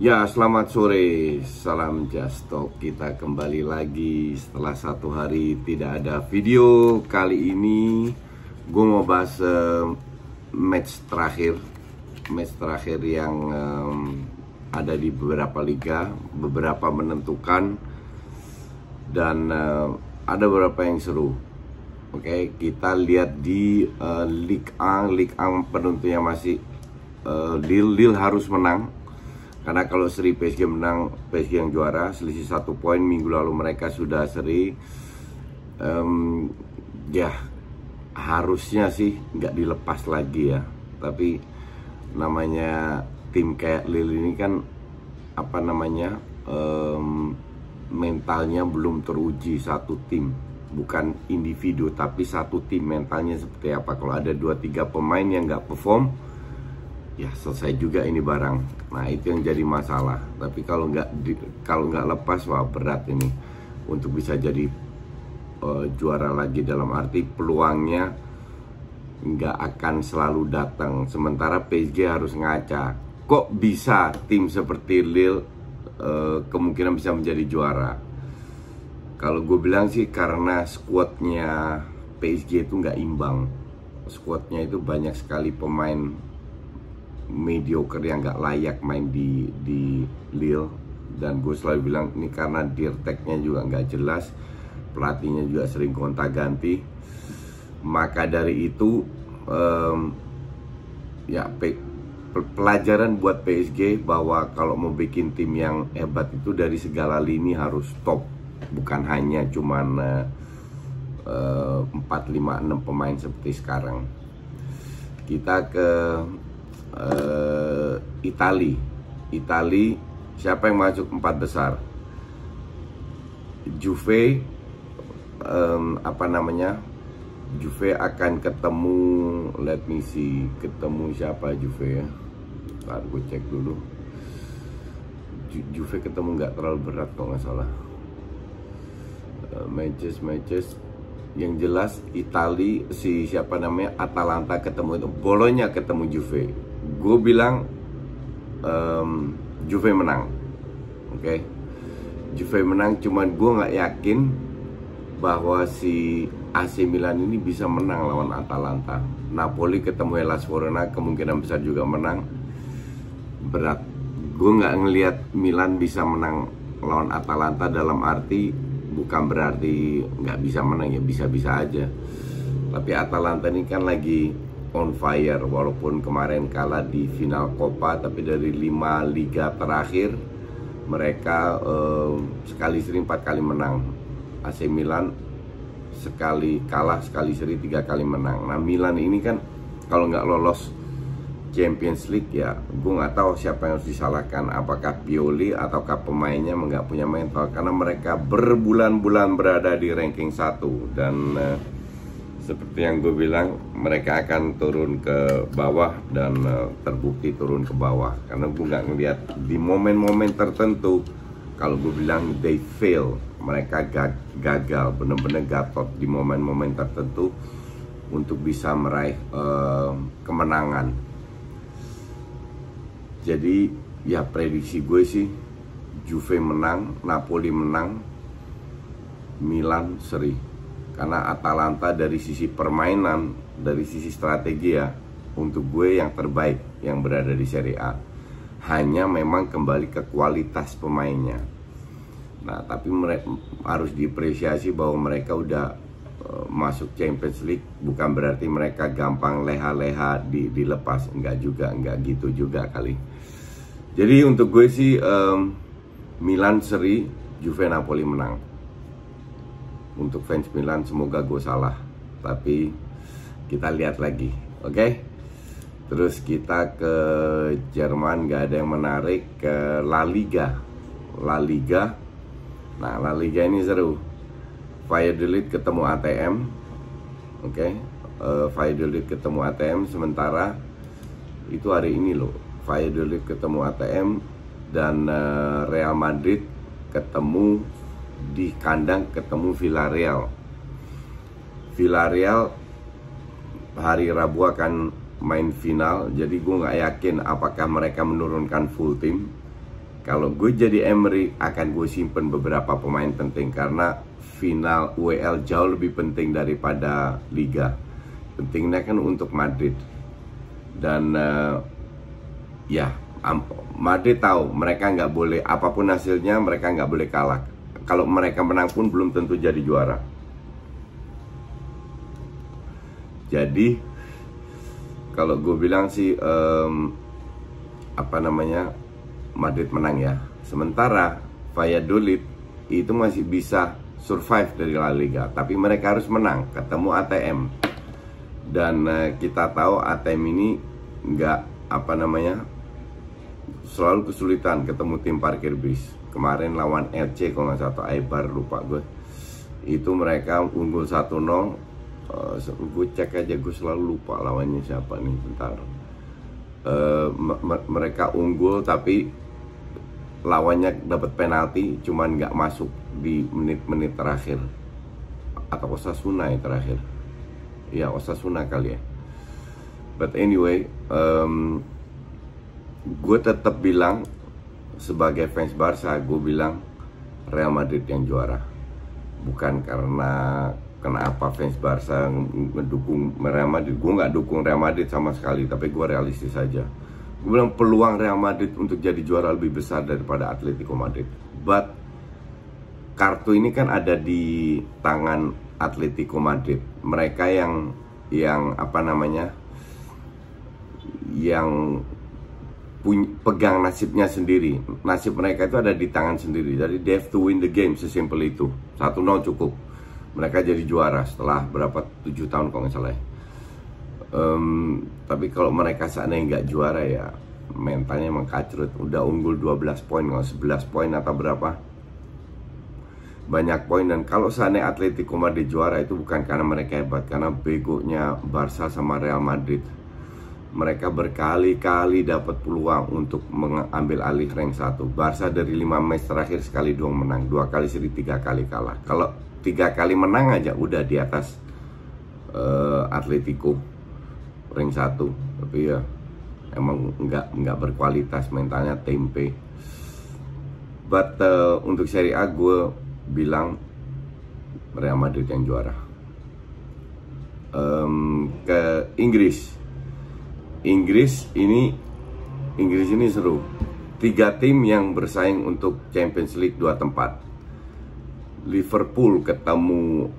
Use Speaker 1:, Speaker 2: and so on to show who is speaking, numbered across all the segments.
Speaker 1: Ya, selamat sore, salam Just Talk. Kita kembali lagi setelah satu hari tidak ada video. Kali ini gue mau bahas match terakhir yang ada di beberapa liga, beberapa menentukan, dan ada beberapa yang seru. Oke, kita lihat di Ligue 1 penentunya masih Lille harus menang. Karena kalau seri PSG menang, PSG yang juara, selisih 1 poin. Minggu lalu mereka sudah seri. Ya, harusnya sih nggak dilepas lagi ya. Tapi namanya tim kayak Lille ini kan mentalnya belum teruji. Satu tim, bukan individu, tapi satu tim mentalnya seperti apa. Kalau ada 2-3 pemain yang nggak perform, ya selesai juga ini barang. Nah, itu yang jadi masalah. Tapi kalau nggak lepas, wah berat ini untuk bisa jadi juara lagi. Dalam arti peluangnya nggak akan selalu datang. Sementara PSG harus ngaca. Kok bisa tim seperti Lille kemungkinan bisa menjadi juara? Kalau gue bilang sih karena skuadnya PSG itu nggak imbang. Skuadnya itu banyak sekali pemain mediocre yang nggak layak main di Lille. Dan gue selalu bilang ini karena dirteknya juga nggak jelas, pelatihnya juga sering gonta-ganti. Maka dari itu pelajaran buat PSG bahwa kalau mau bikin tim yang hebat itu dari segala lini harus top, bukan hanya cuman 4, 5, 6 pemain seperti sekarang. Kita ke Itali, siapa yang masuk 4 besar? Juve, Juve akan ketemu, let me see, ketemu siapa Juve ya? Ntar gue cek dulu. Juve ketemu nggak terlalu berat kalau nggak salah. Matches yang jelas Itali, Atalanta ketemu itu, Bolonya ketemu Juve. Gue bilang Juve menang. Oke, Juve menang, cuman gue nggak yakin bahwa si AC Milan ini bisa menang lawan Atalanta. Napoli ketemu Hellas Verona kemungkinan besar juga menang. Berat. Gue nggak ngelihat Milan bisa menang lawan Atalanta, dalam arti bukan berarti nggak bisa menang, ya bisa-bisa aja. Tapi Atalanta ini kan lagi on fire, walaupun kemarin kalah di final Coppa, tapi dari 5 liga terakhir mereka sekali seri 4 kali menang. AC Milan sekali kalah, sekali seri 3 kali menang. Nah, Milan ini kan kalau nggak lolos Champions League, ya gue nggak tahu siapa yang harus disalahkan, apakah Pioli ataukah pemainnya nggak punya mental, karena mereka berbulan-bulan berada di ranking 1 dan seperti yang gue bilang, mereka akan turun ke bawah dan terbukti turun ke bawah. Karena gue nggak ngeliat di momen-momen tertentu, kalau gue bilang they fail, mereka gagal, bener-bener gatot di momen-momen tertentu untuk bisa meraih kemenangan. Jadi ya prediksi gue sih Juve menang, Napoli menang, Milan seri. Karena Atalanta dari sisi permainan, dari sisi strategi ya, untuk gue yang terbaik yang berada di Serie A. Hanya memang kembali ke kualitas pemainnya. Nah, tapi mereka harus diapresiasi bahwa mereka udah masuk Champions League. Bukan berarti mereka gampang leha-leha dilepas. Enggak juga, enggak gitu juga kali. Jadi untuk gue sih Milan seri, Juve Napoli menang. Untuk fans Milan semoga gue salah, tapi kita lihat lagi. Oke? Terus kita ke Jerman, gak ada yang menarik. Ke La Liga. Nah, La Liga ini seru. Valladolid ketemu ATM. Oke? Valladolid ketemu ATM. Sementara itu hari ini loh, Valladolid ketemu ATM dan Real Madrid ketemu di kandang, ketemu Villarreal hari Rabu akan main final. Jadi gue nggak yakin apakah mereka menurunkan full tim Kalau gue jadi Emery, akan gue simpen beberapa pemain penting karena final UEL jauh lebih penting daripada Liga. Pentingnya kan untuk Madrid. Dan Madrid tahu mereka nggak boleh, apapun hasilnya mereka nggak boleh kalah. Kalau mereka menang pun belum tentu jadi juara. Jadi kalau gue bilang sih Madrid menang ya. Sementara Valladolid itu masih bisa survive dari La Liga, tapi mereka harus menang ketemu ATM. Dan kita tahu ATM ini selalu kesulitan ketemu tim parkir bis. Kemarin lawan RC kalau nggak salah, atau Eibar, lupa gue. Itu mereka unggul 1-0. Gue cek aja, gue selalu lupa lawannya siapa nih, bentar. Mereka unggul tapi lawannya dapat penalti, cuman nggak masuk di menit-menit terakhir. Atau Osasuna ya terakhir. Ya Osasuna kali ya. But anyway, gue tetap bilang sebagai fans Barca, gue bilang Real Madrid yang juara. Bukan karena kenapa fans Barca mendukung Real Madrid. Gue nggak dukung Real Madrid sama sekali, tapi gue realistis aja. Gue bilang peluang Real Madrid untuk jadi juara lebih besar daripada Atletico Madrid. But kartu ini kan ada di tangan Atletico Madrid. Mereka yang pegang nasibnya sendiri. Nasib mereka itu ada di tangan sendiri. Jadi they have to win the game, sesimpel itu. 1-0 cukup. Mereka jadi juara setelah berapa 7 tahun kalau nggak salah ya. Tapi kalau mereka seandainya nggak juara ya mentalnya emang kacrut. Udah unggul 12 poin, kalau 11 poin atau berapa, banyak poin. Dan kalau seandainya Atletico Madrid juara itu bukan karena mereka hebat, karena begonya Barca sama Real Madrid. Mereka berkali-kali dapat peluang untuk mengambil alih rank 1. Barca dari 5 match terakhir sekali doang menang, 2 kali seri, 3 kali kalah. Kalau 3 kali menang aja udah di atas Atletico rank 1. Tapi ya emang nggak berkualitas, mentalnya tempe. But untuk Serie A gue bilang Real Madrid yang juara. Ke Inggris ini seru. 3 tim yang bersaing untuk Champions League 2 tempat. Liverpool ketemu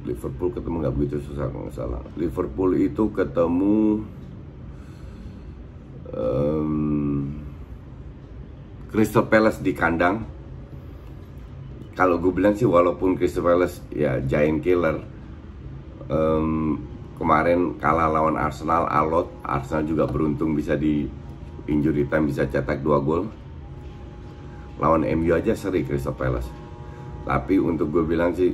Speaker 1: Liverpool ketemu nggak begitu susah kalau nggak salah. Liverpool itu ketemu Crystal Palace di kandang. Kalau gue bilang sih, walaupun Crystal Palace ya giant killer, kemarin kalah lawan Arsenal, Arsenal juga beruntung bisa di injury time bisa cetak 2 gol. Lawan MU aja seri Crystal Palace. Tapi untuk gue bilang sih,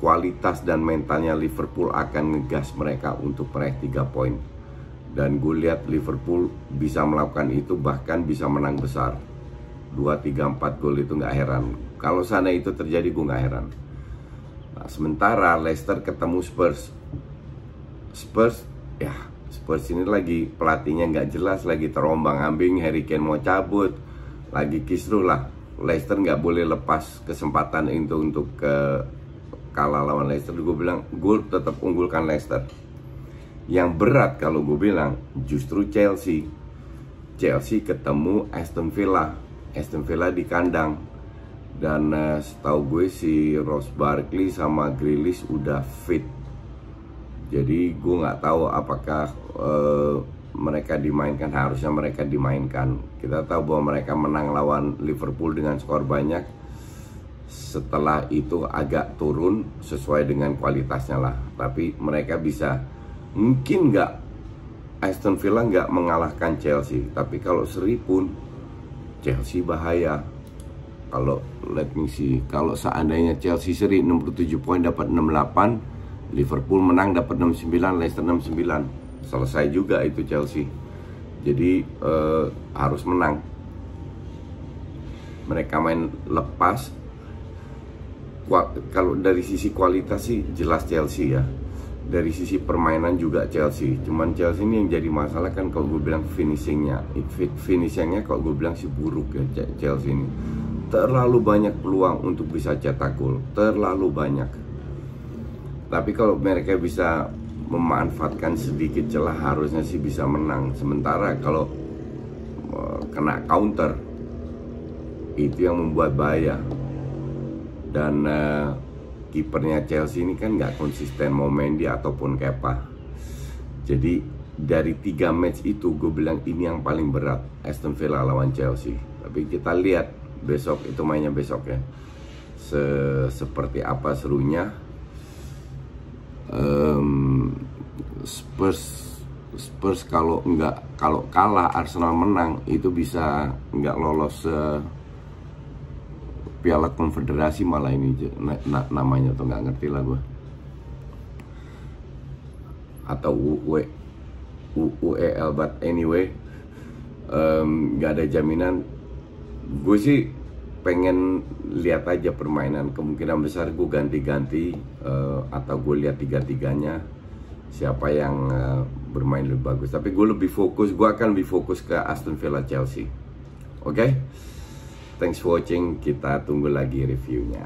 Speaker 1: kualitas dan mentalnya Liverpool akan ngegas mereka untuk meraih 3 poin. Dan gue lihat Liverpool bisa melakukan itu, bahkan bisa menang besar 2, 3, 4 gol itu nggak heran. Kalau sana itu terjadi gue nggak heran. Nah, sementara Leicester ketemu Spurs ini lagi pelatihnya nggak jelas, lagi terombang-ambing, Harry Kane mau cabut, lagi kisruh lah. Leicester nggak boleh lepas kesempatan itu untuk kalah lawan Leicester. Gue bilang gue tetap unggulkan Leicester. Yang berat kalau gue bilang justru Chelsea ketemu Aston Villa di kandang. Dan setahu gue si Ross Barkley sama Grealish udah fit. Jadi gue nggak tahu apakah mereka dimainkan. Harusnya mereka dimainkan. Kita tahu bahwa mereka menang lawan Liverpool dengan skor banyak. Setelah itu agak turun sesuai dengan kualitasnya lah. Tapi mereka bisa, mungkin nggak, Aston Villa nggak mengalahkan Chelsea. Tapi kalau seri pun Chelsea bahaya. Kalau kalau seandainya Chelsea seri 67 poin dapat 68, Liverpool menang dapat 69, Leicester 69, selesai juga itu Chelsea. Jadi harus menang. Mereka main lepas. Kalau dari sisi kualitas sih jelas Chelsea ya. dari sisi permainan juga Chelsea. Cuman Chelsea ini yang jadi masalah kan kalau gue bilang finishingnya kalau gue bilang sih buruk ya Chelsea ini. Terlalu banyak peluang untuk bisa cetak gol, terlalu banyak. Tapi kalau mereka bisa memanfaatkan sedikit celah harusnya sih bisa menang. Sementara kalau kena counter itu yang membuat bahaya. Dan kipernya Chelsea ini kan nggak konsisten, mau Mendy ataupun Kepa. Jadi dari 3 match itu gue bilang ini yang paling berat, Aston Villa lawan Chelsea. Tapi kita lihat besok, itu mainnya besok ya, seperti apa serunya. Spurs kalau kalah Arsenal menang itu bisa nggak lolos Piala Konfederasi, malah ini namanya tuh nggak ngerti lah gue, atau UEL, but anyway nggak ada jaminan. Gue sih pengen lihat aja permainan, kemungkinan besar gue ganti-ganti atau gue lihat 3-3-nya siapa yang bermain lebih bagus. Tapi gue akan lebih fokus ke Aston Villa Chelsea. Oke? Thanks for watching, kita tunggu lagi reviewnya.